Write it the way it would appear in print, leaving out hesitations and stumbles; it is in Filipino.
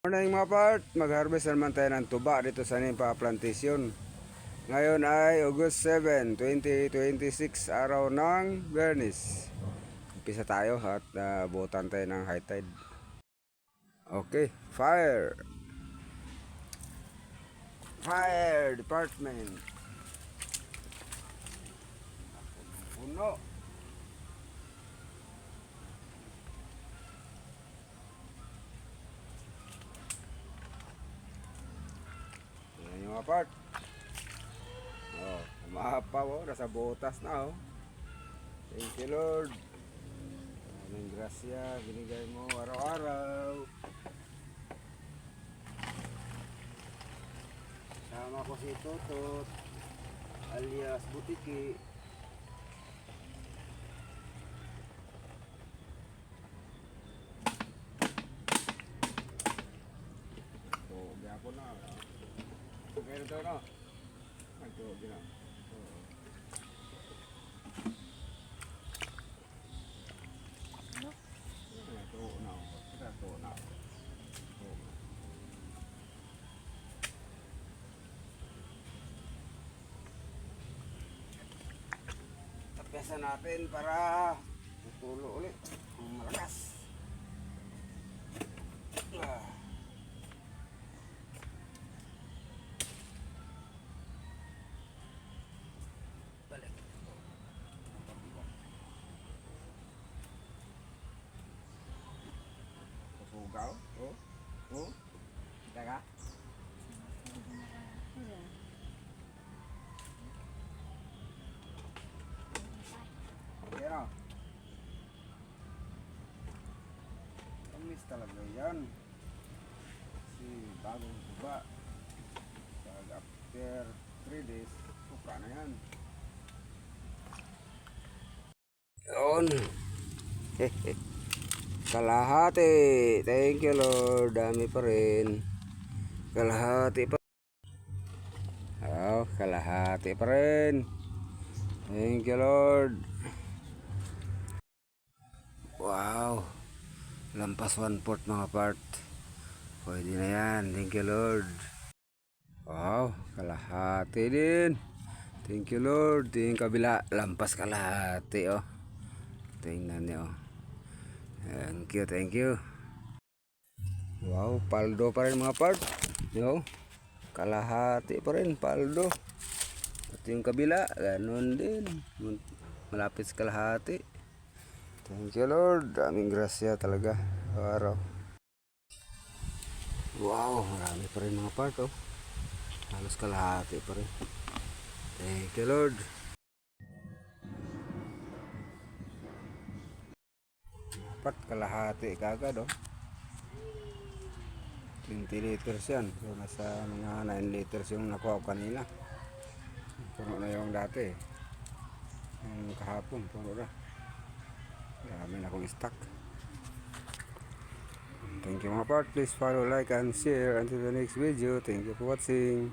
Morning mga part, mag-harvest naman tayo ng tuba dito sa Nimpa Plantation. Ngayon ay August 7, 2026, araw ng Biyernes. Umpisa tayo at buutan tayo ng high tide. Okay, fire! Fire department. Puno. Yan yung mga part. Oh, umahapaw oh, nasa butas na oh. Thank you Lord. Aming grasya, binigay mo araw-araw. Sama ko si Totot alias Butiki. So, biya ko na. Okay na ito na. Ito, gina. Ito na. Ito na. Tapiasan natin para tulo ulit. Malakas. Balik. Sugaw. Oh. Oh. Teka. Pero tamis talaga yan. Si bagong tuba. After 3 days, suka na yan. Yun. Kalahati. Thank you Lord. Dami pa rin. Kalahati pa. Oh, kalahati pa rin. Thank you Lord. Wow. Lampas 1/4 mga part. Pwede na yan. Thank you Lord. Wow. Kalahati din. Thank you Lord. Yung kabila. Lampas kalahati oh. Tingnan nyo. Thank you. Thank you. Wow. Paldo pa rin mga part. Yo. Kalahati pa rin. Paldo. At yung kabila. Ganon din. Malapit sa kalahati. Thank you Lord. Daming grasya talaga. Araw. Wow. Marami pa rin mga part oh. Halos kalahati pa rin. Thank you Lord. Dapat kalahati kagad oh. 20 liters yan. So nasa mga 9 liters yung nakuha ko kanina. Puno na yung dati. Yung kahapon puno na. Dami na akong stock. Thank you mga part. Please follow, like and share. Until the next video. Thank you for watching.